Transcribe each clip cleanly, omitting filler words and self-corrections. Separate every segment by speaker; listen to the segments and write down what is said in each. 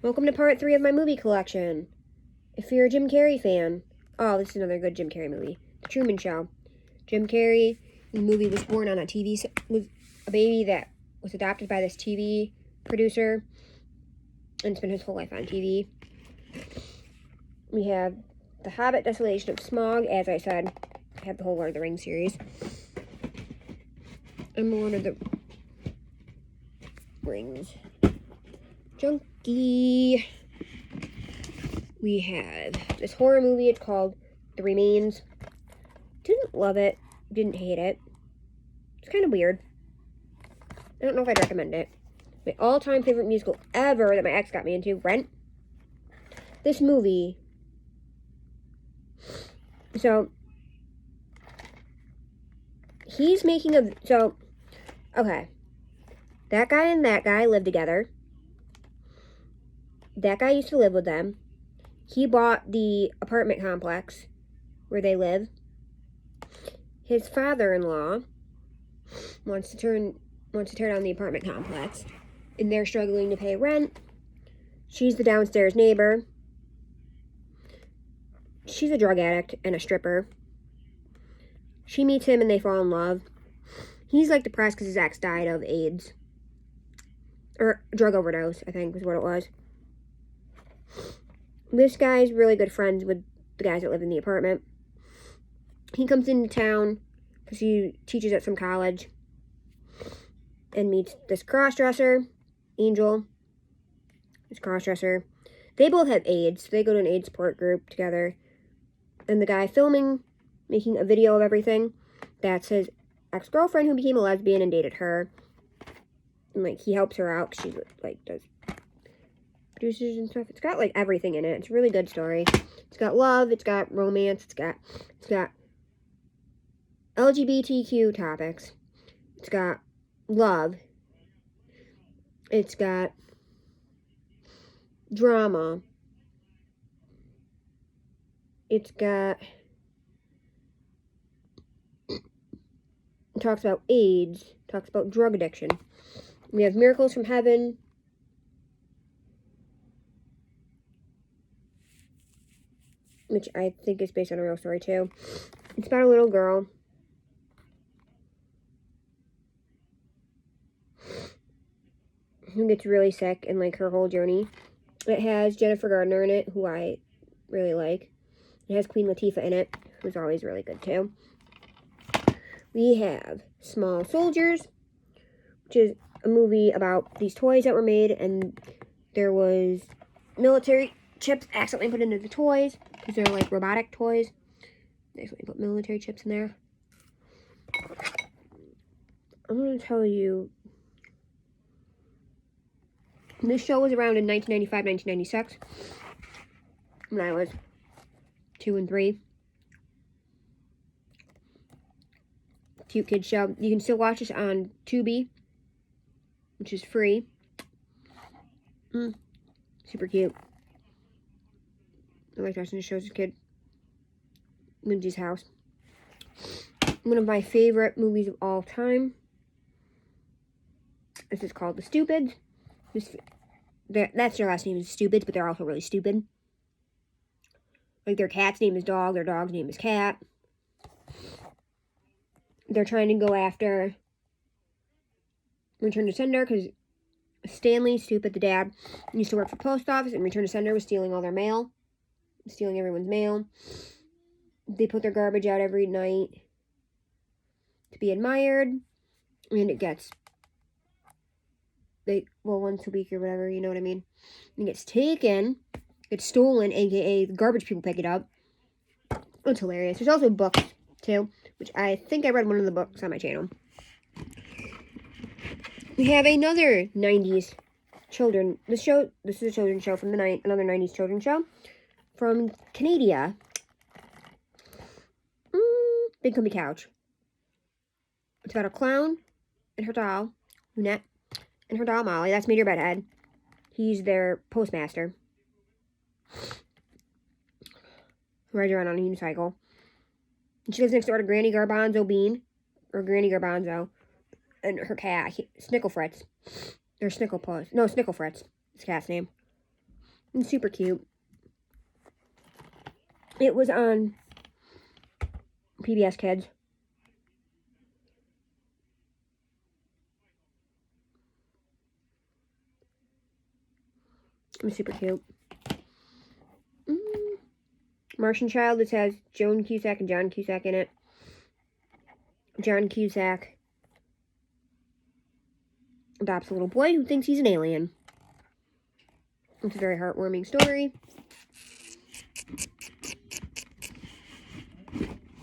Speaker 1: Welcome to part 3 of my movie collection. If you're a Jim Carrey fan, oh, this is another good Jim Carrey movie. The Truman Show. Jim Carrey, the movie was born on a TV, was a baby that was adopted by this TV producer and spent his whole life on TV. We have The Hobbit, Desolation of Smaug, as I said. I have the whole Lord of the Rings series. I'm a Lord of the Rings junkie. We have this horror movie. It's called The Remains. Didn't love it. Didn't hate it. It's kind of weird. I don't know if I'd recommend it. My all-time favorite musical ever that my ex got me into, Rent. This movie. So, he's making a... So, okay. That guy and that guy live together. That guy used to live with them. He bought the apartment complex where they live. His father-in-law wants to tear down the apartment complex, and they're struggling to pay rent. She's the downstairs neighbor. She's a drug addict and a stripper. She meets him and they fall in love. He's like depressed because his ex died of AIDS. Or drug overdose, I think was what it was. This guy's really good friends with the guys that live in the apartment. He comes into town because he teaches at some college and meets this cross-dresser, Angel. This cross-dresser. They both have AIDS, so they go to an AIDS support group together. And the guy filming, making a video of everything, that's his ex-girlfriend who became a lesbian and dated her. And, like, he helps her out because she, like, does producers and stuff. It's got, like, everything in it. It's a really good story. It's got love. It's got romance. It's got LGBTQ topics. It's got love. It's got drama. It talks about AIDS. Talks about drug addiction. We have Miracles from Heaven. Which I think is based on a real story, too. It's about a little girl who gets really sick and, like, her whole journey. It has Jennifer Gardner in it, who I really like. It has Queen Latifah in it, who's always really good, too. We have Small Soldiers, which is a movie about these toys that were made, and there was military chips accidentally put into the toys, because they're like robotic toys. They accidentally put military chips in there. I'm going to tell you, this show was around in 1995, 1996, when I was 2 and 3. Cute kid show. You can still watch this on Tubi, which is free. Super cute. I like watching the shows as a kid. Lindsay's House. One of my favorite movies of all time. This is called The Stupids. That's their last name is Stupids, but they're also really stupid. Like, their cat's name is Dog, their dog's name is Cat. They're trying to go after Return to Sender because Stanley, stupid, the dad, used to work for the post office, and Return to Sender was stealing all their mail. Stealing everyone's mail. They put their garbage out every night to be admired, and it gets, once a week or whatever, you know what I mean? And it gets taken, gets stolen, aka the garbage people pick it up. It's hilarious. There's also books, too, which I think I read one of the books on my channel. We have another 90s children. This is a children's show from another 90s children's show from Canada. Big Comfy Couch. It's about a clown and her doll, Lunette, and her doll, Molly. That's Major Bedhead. He's their postmaster. Who rides around on a unicycle. And she lives next door to Granny Garbanzo Bean, or Granny Garbanzo, and her cat, Snickle Fritz. Or Snickle Puss. No, Snickle Fritz. His cat's name. It's super cute. It was on PBS Kids. It was super cute. Martian Child, this has Joan Cusack and John Cusack in it. John Cusack adopts a little boy who thinks he's an alien. It's a very heartwarming story.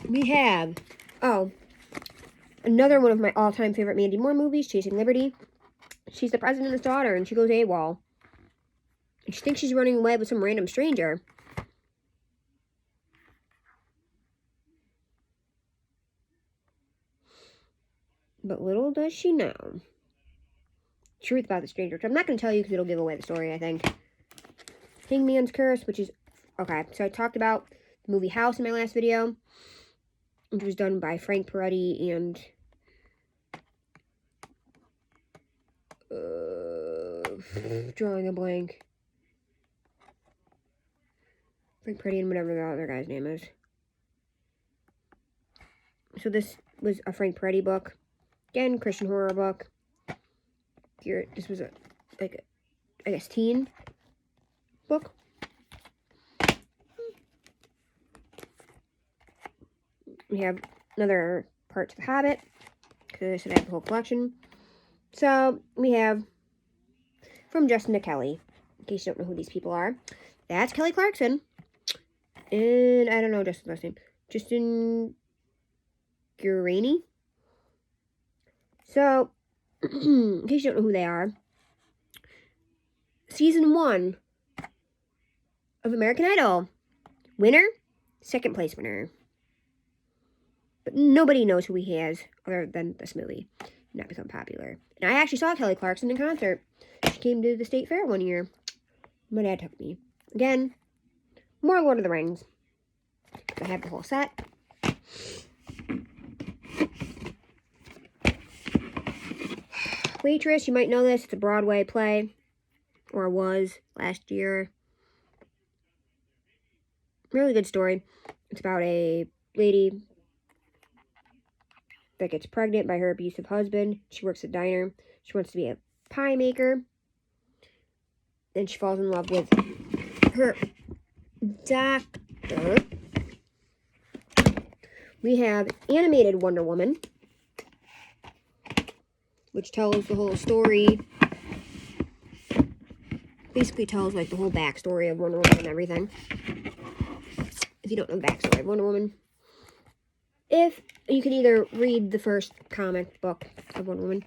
Speaker 1: We have, another one of my all-time favorite Mandy Moore movies, Chasing Liberty. She's the president's daughter, and she goes AWOL. And she thinks she's running away with some random stranger. But little does she know truth about the stranger, which I'm not going to tell you because it'll give away the story, I think. Hangman's Curse, which is... Okay, so I talked about the movie House in my last video, which was done by Frank Peretti and... drawing a blank. Frank Peretti and whatever the other guy's name is. So this was a Frank Peretti book. Again, Christian horror book. Here, this was I guess, teen book. We have another part to The Hobbit, because I have the whole collection. So, we have from Justin to Kelly, in case you don't know who these people are. That's Kelly Clarkson. And I don't know Justin's last name. Justin Guarini. So, in case you don't know who they are, Season 1 of American Idol. Winner, second place winner. But nobody knows who he is other than this movie. Not become popular. And I actually saw Kelly Clarkson in concert. She came to the State Fair one year. My dad took me. Again, more Lord of the Rings. I have the whole set. Waitress, you might know this. It's a Broadway play. Or was last year. Really good story. It's about a lady that gets pregnant by her abusive husband. She works at a diner. She wants to be a pie maker. And she falls in love with her doctor. We have animated Wonder Woman, which tells the whole story. Basically tells like the whole backstory of Wonder Woman and everything. If you don't know the backstory of Wonder Woman. If you can either read the first comic book of Wonder Woman,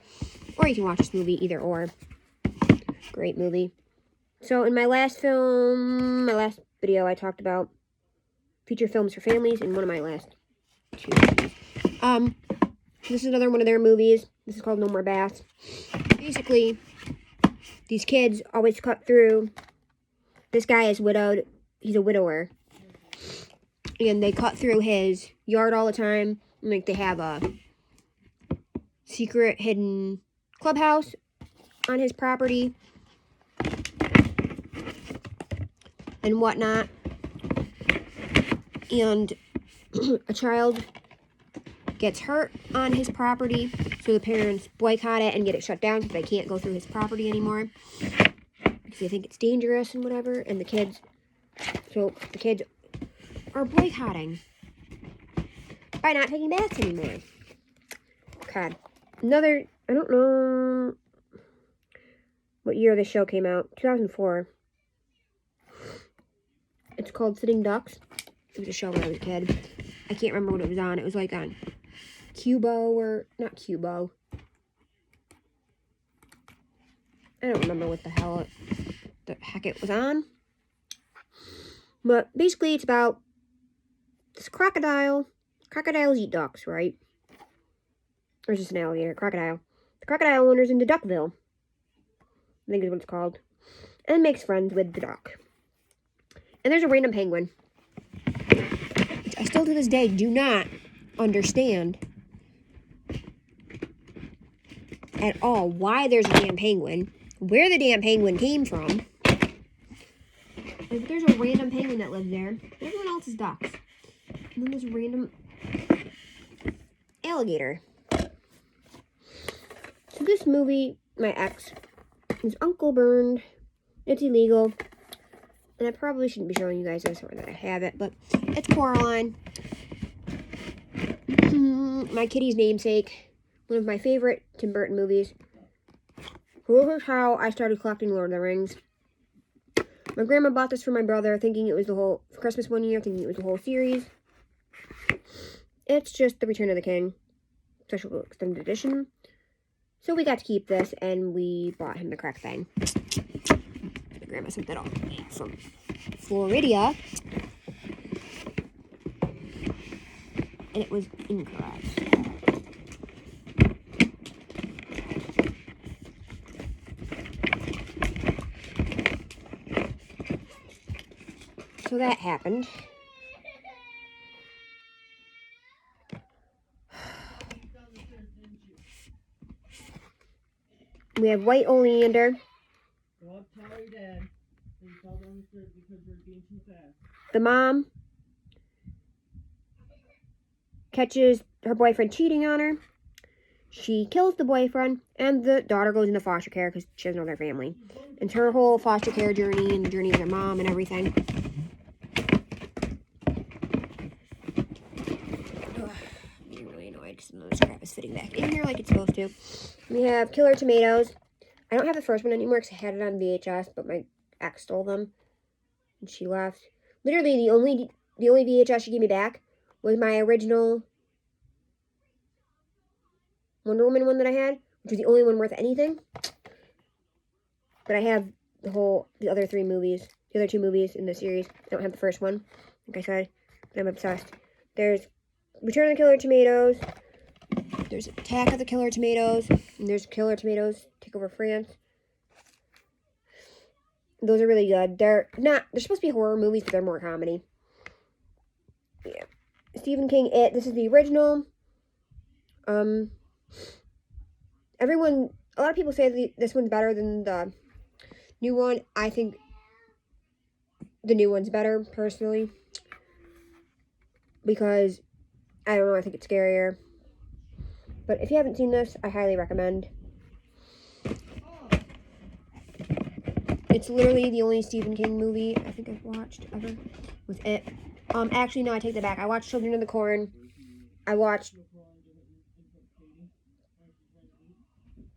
Speaker 1: or you can watch this movie, either or. Great movie. So in my last video, I talked about feature films for families in one of my last two movies. This is another one of their movies. This is called No More Baths. Basically, these kids always cut through. This guy is widowed. He's a widower. And they cut through his yard all the time. And, like, they have a secret hidden clubhouse on his property. And whatnot. And a child gets hurt on his property. So the parents boycott it and get it shut down because they can't go through his property anymore. Because they think it's dangerous and whatever. And the kids are boycotting by not taking baths anymore. God. Another, I don't know what year this show came out. 2004. It's called Sitting Ducks. It was a show when I was a kid. I can't remember what it was on. It was like on Cubo or, not Cubo. I don't remember what the heck it was on. But basically it's about this crocodile. Crocodiles eat ducks, right? Or just an alligator. Crocodile. The crocodile wanders into Duckville. I think is what it's called. And makes friends with the duck. And there's a random penguin. Which I still to this day do not understand at all why there's a damn penguin. Where the damn penguin came from. Like, there's a random penguin that lives there. Everyone else is ducks. And then there's a random alligator. So this movie, my ex, his uncle burned. It's illegal. And I probably shouldn't be showing you guys this or that I have it, but it's Coraline. My kitty's namesake. One of my favorite Tim Burton movies. This is how I started collecting Lord of the Rings. My grandma bought this for my brother, thinking it was the whole, for Christmas one year, thinking it was the whole series. It's just The Return of the King, special extended edition. So we got to keep this, and we bought him the correct thing. My grandma sent that off from Florida, and it was incorrect. So that happened. We have White Oleander. The mom catches her boyfriend cheating on her. She kills the boyfriend, and the daughter goes into foster care because she doesn't know their family. It's her whole foster care journey and the journey of their mom and everything. Ugh, I'm getting really annoyed because this crap is fitting back in here like it's supposed to. We have Killer Tomatoes. I don't have the first one anymore because I had it on VHS, but my ex stole them and she left. Literally, the only VHS she gave me back was my original Wonder Woman one that I had, which was the only one worth anything. But I have the other two movies in the series. I don't have the first one, like I said, but I'm obsessed. There's Return of the Killer Tomatoes. There's Attack of the Killer Tomatoes. And there's Killer Tomatoes Take Over France. Those are really good. They're supposed to be horror movies, but they're more comedy. Yeah. Stephen King, It. This is the original. A lot of people say this one's better than the new one. I think the new one's better, personally. Because, I don't know, I think it's scarier. But if you haven't seen this, I highly recommend. It's literally the only Stephen King movie I think I've watched ever. Was It. Actually, no, I take that back. I watched Children of the Corn. I watched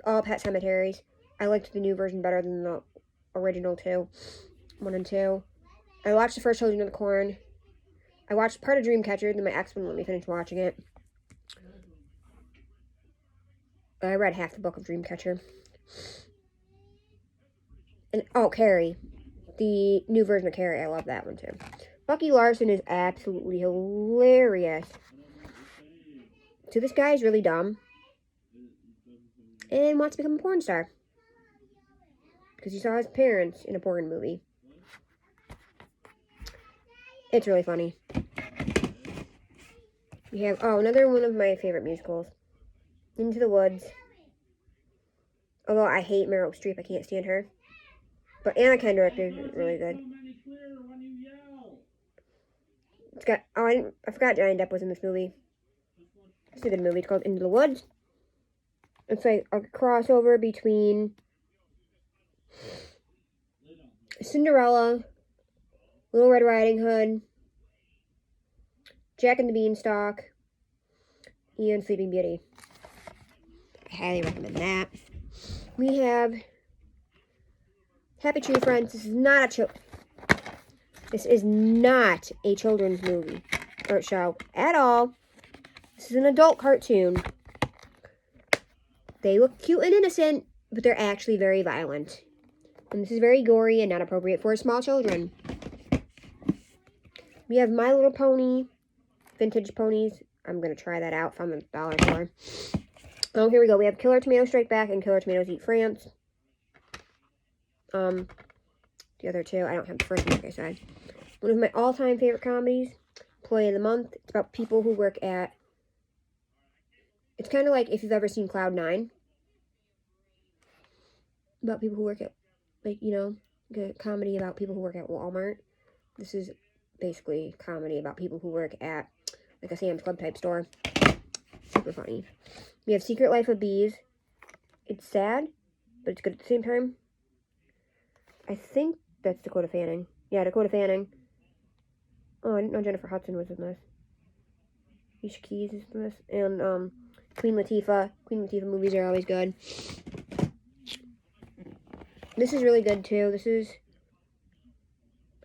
Speaker 1: all Pet Sematary. I liked the new version better than the original 1 and 2. I watched the first Children of the Corn. I watched part of Dreamcatcher, then my ex wouldn't let me finish watching it. I read half the book of Dreamcatcher. And, Carrie. The new version of Carrie, I love that one too. Bucky Larson is absolutely hilarious. So this guy is really dumb. And wants to become a porn star. Because he saw his parents in a porn movie. It's really funny. We have, another one of my favorite musicals. Into the Woods. Although I hate Meryl Streep, I can't stand her. But Anna Kendrick is really good. It's got, I forgot Johnny Depp was in this movie. It's a good movie. It's called Into the Woods. It's like a crossover between Cinderella, Little Red Riding Hood, Jack and the Beanstalk, and Sleeping Beauty. I highly recommend that. We have Happy Tree Friends. This is not a children's movie or show at all. This is an adult cartoon. They look cute and innocent, but they're actually very violent. And this is very gory and not appropriate for small children. We have My Little Pony, vintage ponies. I'm going to try that out from the dollar store. Oh, here we go. We have Killer Tomatoes Strike Back and Killer Tomatoes Eat France. The other two, I don't have the first one, like I said. One of my all-time favorite comedies, Employee of the Month. It's about people who work at... It's kind of like if you've ever seen Cloud 9. About people who work at, a comedy about people who work at Walmart. This is basically comedy about people who work at like a Sam's Club type store. Super funny. We have Secret Life of Bees. It's sad, but it's good at the same time. I think that's Dakota Fanning. Yeah, Dakota Fanning. Oh, I didn't know Jennifer Hudson was in this. Alicia Keys is in this. And Queen Latifah. Queen Latifah movies are always good. This is really good too. This is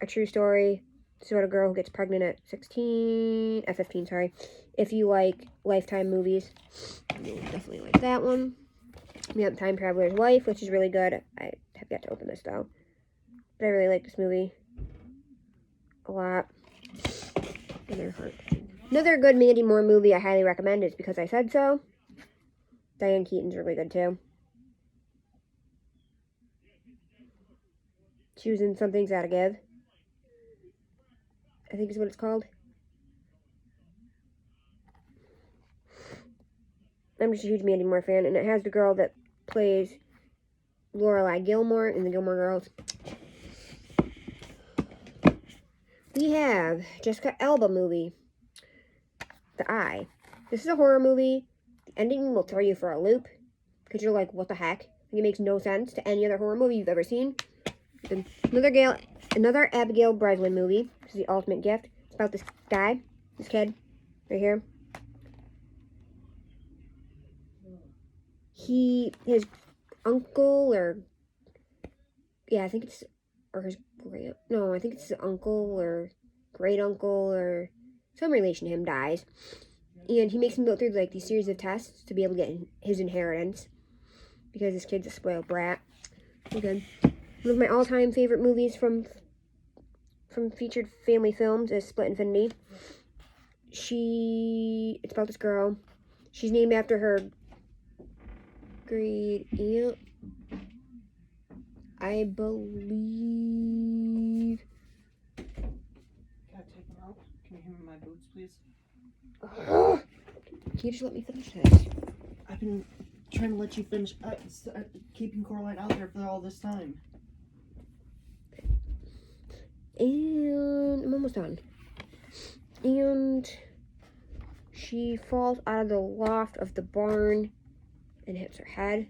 Speaker 1: a true story. This is about a girl who gets pregnant at 15, sorry. If you like Lifetime movies, you'll definitely like that one. We have Time Traveler's Wife, which is really good. I have yet to open this though. But I really like this movie a lot. Another good Mandy Moore movie I highly recommend is Because I Said So. Diane Keaton's really good too. She was in Something's Gotta Give, I think is what it's called. I'm just a huge Mandy Moore fan, and it has the girl that plays Lorelai Gilmore in the Gilmore Girls. We have Jessica Alba movie, The Eye. This is a horror movie. The ending will throw you for a loop, because you're like, what the heck? It makes no sense to any other horror movie you've ever seen. Another Abigail Breslin movie. This is The Ultimate Gift. It's about this guy, this kid, right here. His uncle, or, yeah, I think it's, or his I think it's his uncle, or great uncle, or some relation to him dies. And he makes him go through, like, these series of tests to be able to get his inheritance. Because this kid's a spoiled brat. Okay. One of my all-time favorite movies from featured family films is Split Infinity. It's about this girl. She's named after her great aunt, I believe.
Speaker 2: Can I take them out? Can you hand me my boots, please?
Speaker 1: Can you just let me finish this?
Speaker 2: I've been trying to let you finish. Keeping Coraline out there for all this time.
Speaker 1: And I'm almost done. And she falls out of the loft of the barn and hits her head.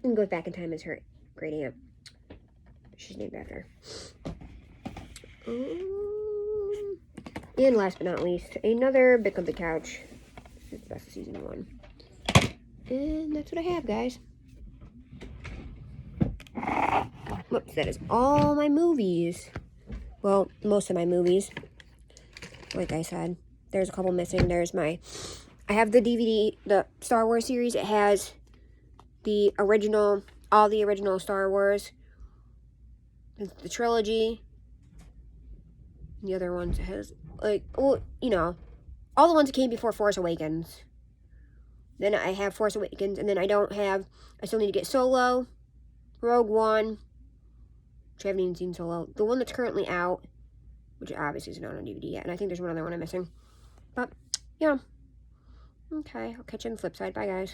Speaker 1: And goes back in time as her great aunt. She's named after her. And last but not least, another Bick of the Couch. This is the best of season 1. And that's what I have, guys. Whoops, that is all my movies. Well, most of my movies. Like I said, there's a couple missing. I have the DVD, the Star Wars series. It has all the original Star Wars. The trilogy. The other ones, it has, like, well, all the ones that came before Force Awakens. Then I have Force Awakens, and then I still need to get Solo, Rogue One, which I haven't even seen Solo. The one that's currently out, which obviously isn't on DVD yet, and I think there's one other one I'm missing. But, yeah. Okay, I'll catch you on the flip side. Bye, guys.